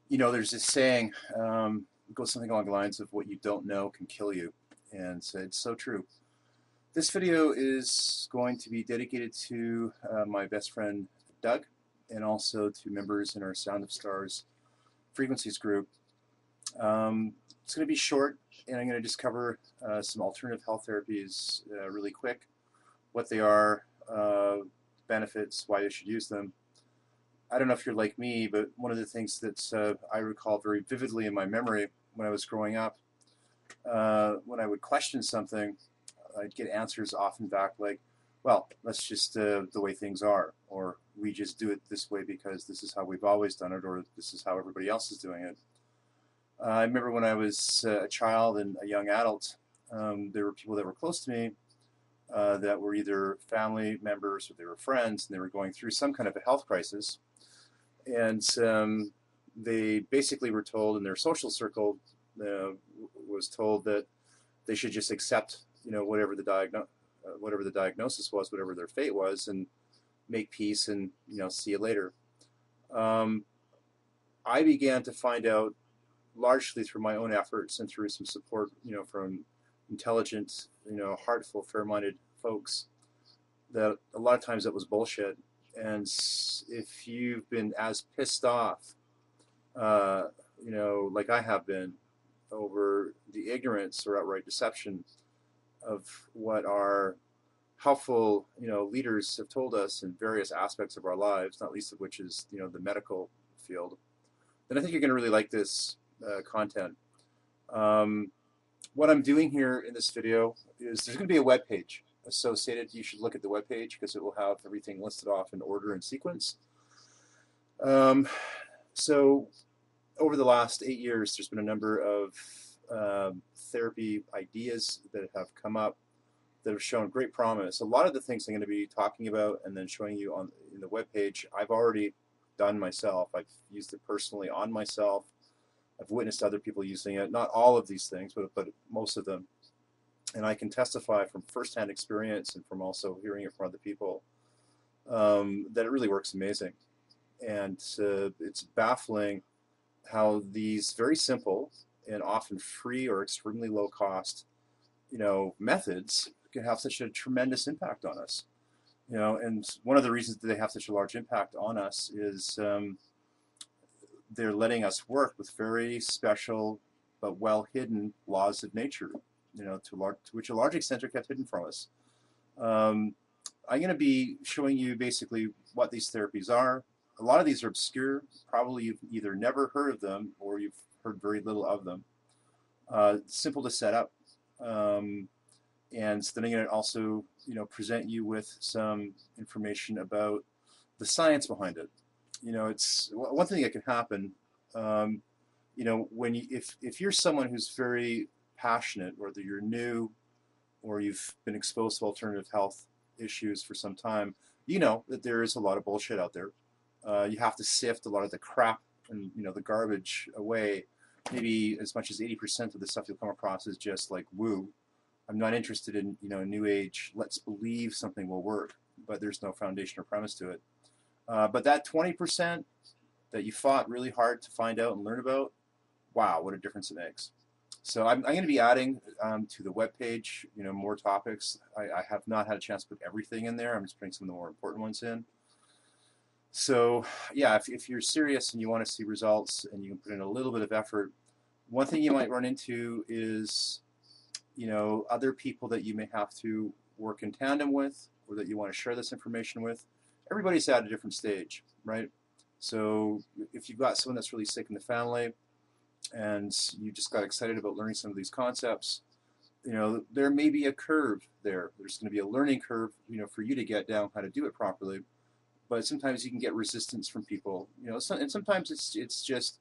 There's this saying, it goes something along the lines of what you don't know can kill you. And so it's so true. This video is going to be dedicated to my best friend, Doug, and also to members in our Sound of Stars frequencies group. It's going to be short, and I'm going to just cover some alternative health therapies really quick, what they are, benefits, why you should use them. I don't know if you're like me, but one of the things that I recall very vividly in my memory when I was growing up, when I would question something, I'd get answers often back like, well, that's just the way things are, or we just do it this way because this is how we've always done it, or this is how everybody else is doing it. I remember when I was a child and a young adult, there were people that were close to me that were either family members or they were friends, and they were going through some kind of a health crisis. And they basically were told in their social circle, was told that they should just accept, whatever the diagnosis was, whatever their fate was, and make peace and, see you later. I began to find out, largely through my own efforts and through some support, from intelligent, heartful, fair-minded folks, that a lot of times that was bullshit. And if you've been as pissed off, like I have been, over the ignorance or outright deception of what our helpful, leaders have told us in various aspects of our lives, not least of which is, the medical field, then I think you're going to really like this content. What I'm doing here in this video is there's going to be a web page associated. You should look at the web page because it will have everything listed off in order and sequence. So over the last 8 years, there's been a number of therapy ideas that have come up that have shown great promise. A lot of the things I'm going to be talking about and then showing you in the web page, I've already done myself. I've used it personally on myself. I've witnessed other people using it. Not all of these things, but most of them. And I can testify from firsthand experience and from also hearing it from other people that it really works amazing. And it's baffling how these very simple and often free or extremely low cost, methods can have such a tremendous impact on us. And one of the reasons that they have such a large impact on us is they're letting us work with very special but well hidden laws of nature, to which a large extent are kept hidden from us. I'm going to be showing you basically what these therapies are. A lot of these are obscure. Probably you've either never heard of them or you've heard very little of them. Simple to set up. And then I'm going to also, present you with some information about the science behind it. It's one thing that can happen. If you're someone who's very passionate, whether you're new or you've been exposed to alternative health issues for some time, you know that there is a lot of bullshit out there. You have to sift a lot of the crap and the garbage away. Maybe as much as 80% of the stuff you'll come across is just like woo. I'm not interested in new age. Let's believe something will work, but there's no foundation or premise to it. But that 20% that you fought really hard to find out and learn about, wow, what a difference it makes. So I'm going to be adding to the webpage, more topics. I have not had a chance to put everything in there. I'm just putting some of the more important ones in. So yeah, if you're serious and you want to see results and you can put in a little bit of effort, one thing you might run into is, other people that you may have to work in tandem with or that you want to share this information with. Everybody's at a different stage, right? So if you've got someone that's really sick in the family and you just got excited about learning some of these concepts, there may be a curve there. There's going to be a learning curve, for you to get down how to do it properly. But sometimes you can get resistance from people, and sometimes it's just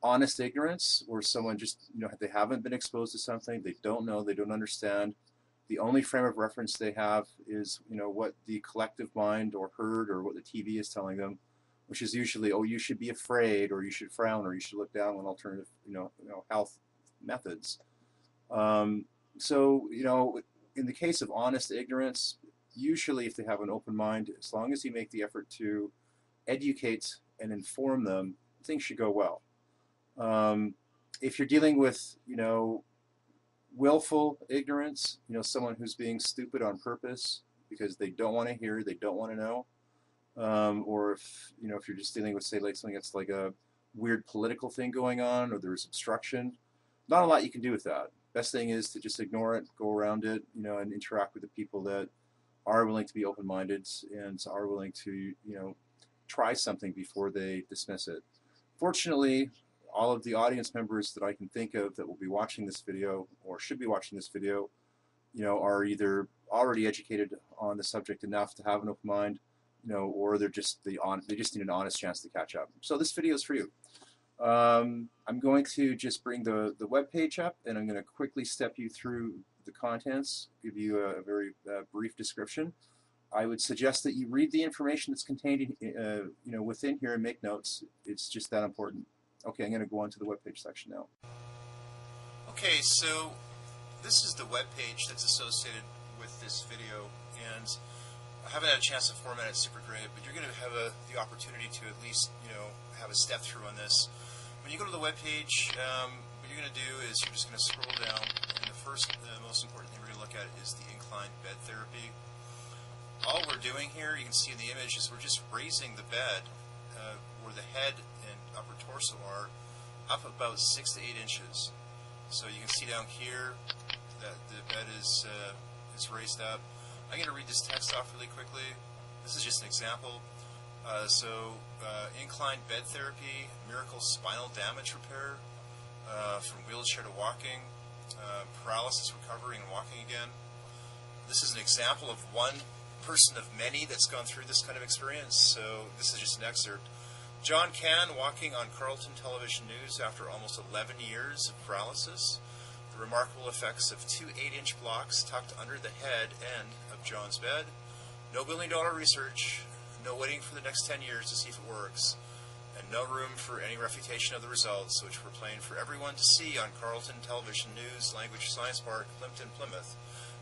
honest ignorance, or someone just, they haven't been exposed to something, they don't know, they don't understand. The only frame of reference they have is, what the collective mind or heard or what the TV is telling them, which is usually, oh, you should be afraid, or you should frown, or you should look down on alternative, health methods. So, in the case of honest ignorance, usually if they have an open mind, as long as you make the effort to educate and inform them, things should go well. If you're dealing with, willful ignorance, someone who's being stupid on purpose because they don't want to hear, they don't want to know, or if you're just dealing with, say, like something that's like a weird political thing going on, or there's obstruction, not a lot you can do with that. Best thing is to just ignore it, go around it, and interact with the people that are willing to be open-minded and are willing to, try something before they dismiss it. Fortunately, all of the audience members that I can think of that will be watching this video or should be watching this video, are either already educated on the subject enough to have an open mind, or they just need an honest chance to catch up. So this video is for you. I'm going to just bring the web page up, and I'm going to quickly step you through the contents, give you a very brief description. I would suggest that you read the information that's contained within here and make notes. It's just that important. Okay, I'm going to go on to the web page section now. Okay, so this is the web page that's associated with this video, and I haven't had a chance to format it super great, but you're going to have the opportunity to at least have a step through on this. When you go to the web page, what you're going to do is you're just going to scroll down, and the most important thing we're going to look at is the inclined bed therapy. All we're doing here, you can see in the image, is we're just raising the bed where the head and upper torso are up about 6 to 8 inches. So you can see down here that the bed is raised up. I'm going to read this text off really quickly. This is just an example. Inclined bed therapy, miracle spinal damage repair, from wheelchair to walking, paralysis recovery and walking again. This is an example of one person of many that's gone through this kind of experience, so this is just an excerpt. John Cann walking on Carleton Television News after almost 11 years of paralysis. The remarkable effects of 2 8-inch blocks tucked under the head end of John's bed. No billion-dollar research, no waiting for the next 10 years to see if it works, and no room for any refutation of the results, which were playing for everyone to see on Carleton Television News, Language Science Park, Plympton, Plymouth,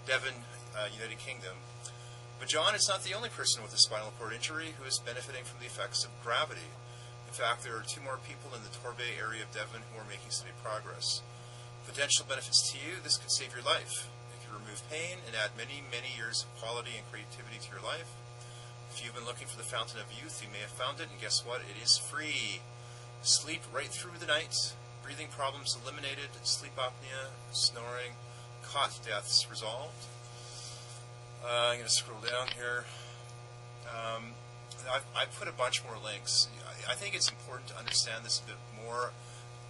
Devon, United Kingdom. But John is not the only person with a spinal cord injury who is benefiting from the effects of gravity. In fact, there are 2 more people in the Torbay area of Devon who are making steady progress. Potential benefits to you: this could save your life. It could remove pain and add many, many years of quality and creativity to your life. If you've been looking for the fountain of youth, you may have found it, and guess what? It is free. Sleep right through the night, breathing problems eliminated, sleep apnea, snoring, cot deaths resolved. I'm going to scroll down here. I've put a bunch more links. I think it's important to understand this a bit more.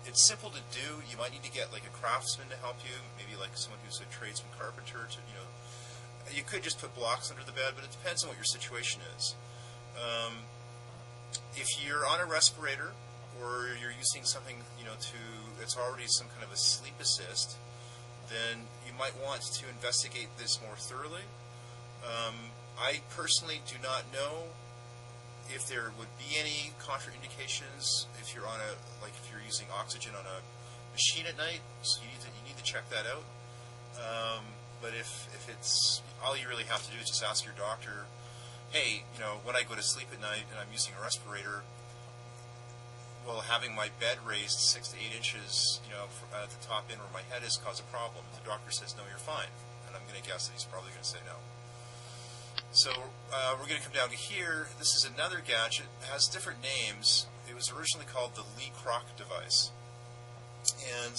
It's simple to do. You might need to get like a craftsman to help you, maybe like someone who's a tradesman carpenter to, you could just put blocks under the bed, but it depends on what your situation is. If you're on a respirator or you're using something, it's already some kind of a sleep assist, then you might want to investigate this more thoroughly. I personally do not know if there would be any contraindications if you're if you're using oxygen on a machine at night, so you need to check that out. But if it's, all you really have to do is just ask your doctor, hey, when I go to sleep at night and I'm using a respirator, will having my bed raised 6 to 8 inches, at the top end where my head is, cause a problem? If the doctor says no, you're fine, and I'm going to guess that he's probably going to say no. So we're going to come down to here. This is another gadget. It has different names. It was originally called the Lee Kroc device. And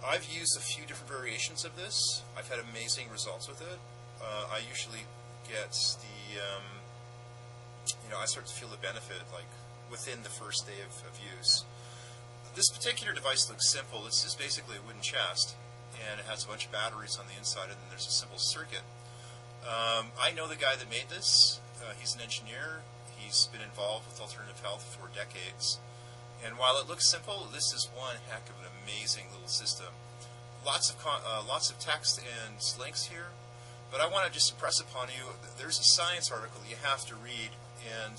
I've used a few different variations of this. I've had amazing results with it. I usually get the, I start to feel the benefit like within the first day of use. This particular device looks simple. It's just basically a wooden chest, and it has a bunch of batteries on the inside, and then there's a simple circuit. I know the guy that made this. He's an engineer. He's been involved with alternative health for decades. And while it looks simple, this is one heck of an amazing little system. Lots of text and links here, but I want to just impress upon you, there's a science article you have to read, and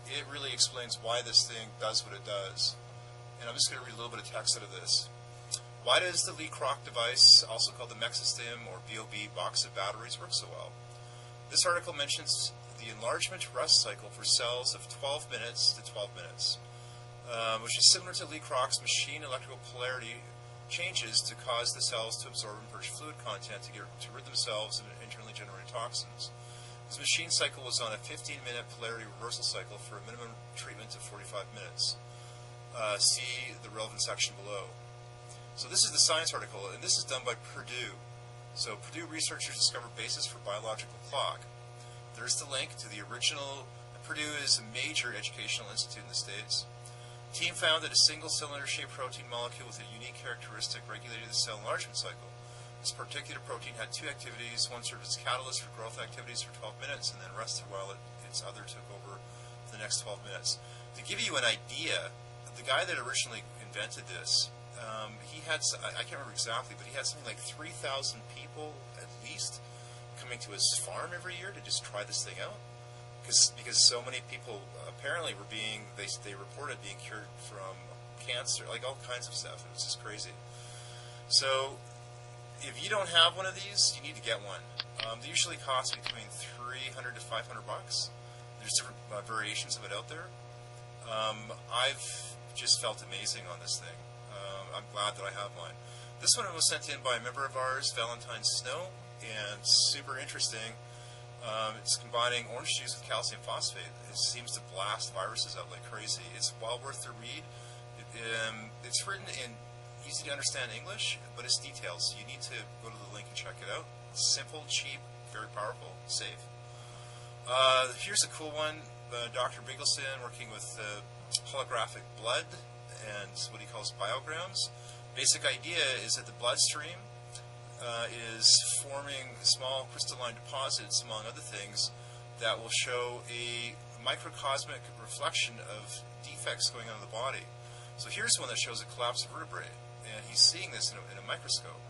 it really explains why this thing does what it does. And I'm just going to read a little bit of text out of this. Why does the Lee Kroc device, also called the Mexistim or BOB box of batteries, work so well? This article mentions the enlargement rest cycle for cells of 12 minutes to 12 minutes. which is similar to Lee Kroc's machine electrical polarity changes to cause the cells to absorb and purge fluid content to rid themselves of internally generated toxins. This machine cycle was on a 15-minute polarity reversal cycle for a minimum treatment of 45 minutes. See the relevant section below. So this is the science article, and this is done by Purdue. So Purdue researchers discovered basis for biological clock. There's the link to the original. Purdue is a major educational institute in the States. The team found that a single cylinder-shaped protein molecule with a unique characteristic regulated the cell enlargement cycle. This particular protein had two activities. One served as catalyst for growth activities for 12 minutes and then rested while its other took over for the next 12 minutes. To give you an idea, the guy that originally invented this, he had, I can't remember exactly, but he had something like 3,000 people at least coming to his farm every year to just try this thing out. Because so many people apparently were they reported being cured from cancer, like all kinds of stuff. It was just crazy. So if you don't have one of these, you need to get one. They usually cost between $300 to $500. There's different variations of it out there. I've just felt amazing on this thing. I'm glad that I have one. This one was sent in by a member of ours, Valentine Snow, and super interesting. It's combining orange juice with calcium phosphate. It seems to blast viruses out like crazy. It's well worth the read. It's written in easy to understand English, but it's detailed, so you need to go to the link and check it out. It's simple, cheap, very powerful, safe. Here's a cool one. Dr. Bigelson working with holographic blood and what he calls biograms. Basic idea is that the bloodstream is forming small crystalline deposits, among other things, that will show a microcosmic reflection of defects going on in the body. So here's one that shows a collapse of vertebrae, and he's seeing this in a microscope.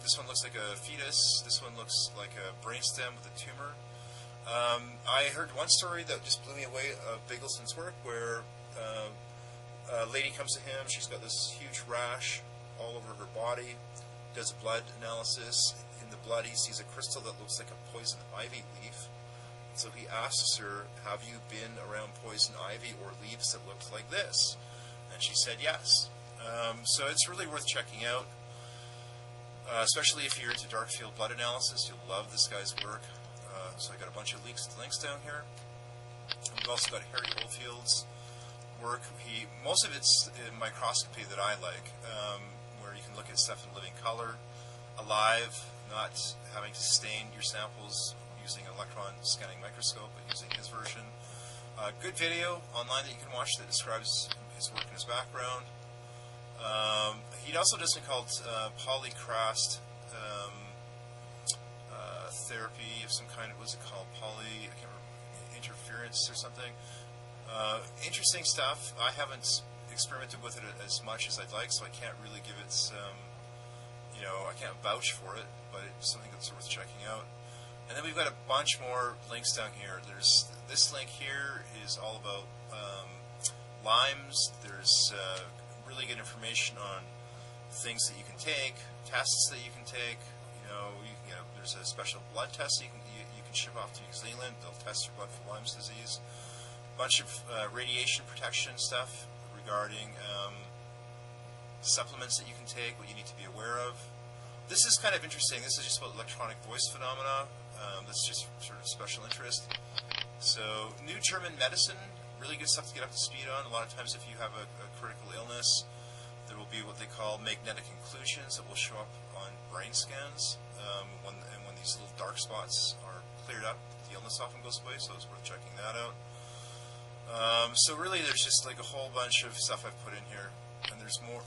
This one looks like a fetus. This one looks like a brainstem with a tumor. I heard one story that just blew me away of Bigelson's work, where a lady comes to him. She's got this huge rash all over her body. Does a blood analysis. In the blood, he sees a crystal that looks like a poison ivy leaf. So he asks her, have you been around poison ivy or leaves that looked like this? And she said yes. So it's really worth checking out, especially if you're into dark field blood analysis. You'll love this guy's work. So I got a bunch of links down here. And we've also got Harry Oldfield's work. Most of it's in microscopy that I like, where you can look at stuff in living color, alive, not having to stain your samples using an electron scanning microscope, but using his version. Good video online that you can watch that describes his work and his background. He also does something called polycrast therapy of some kind. What was it called? I can't remember, interference or something. Interesting stuff. I haven't experimented with it as much as I'd like, so I can't really give it I can't vouch for it, but it's something that's worth checking out. And then we've got a bunch more links down here. There's this link here is all about limes. There's really good information on things that you can take, tests that you can take. There's a special blood test you can ship off to New Zealand. They'll test your blood for Lyme's disease. A bunch of radiation protection stuff regarding supplements that you can take, what you need to be aware of. This is kind of interesting. This is just about electronic voice phenomena. That's just sort of special interest. So, new German medicine, really good stuff to get up to speed on. A lot of times if you have a critical illness, there will be what they call magnetic inclusions that will show up on brain scans. When these little dark spots are cleared up, the illness often goes away, so it's worth checking that out. So really there's just like a whole bunch of stuff I've put in here, and there's more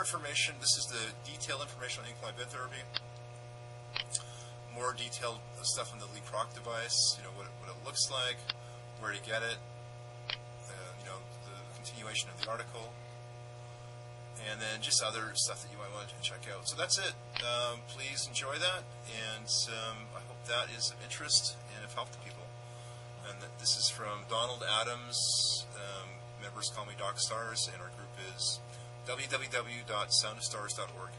information. This is the detailed information on incline bed therapy. More detailed stuff on the Lee Kroc device, what it looks like, where to get it, the continuation of the article, and then just other stuff that you might want to check out. So that's it. Please enjoy that, and I hope that is of interest and of help to people. And this is from Donald Adams. Members call me Doc Stars, and our group is www.soundofstars.org.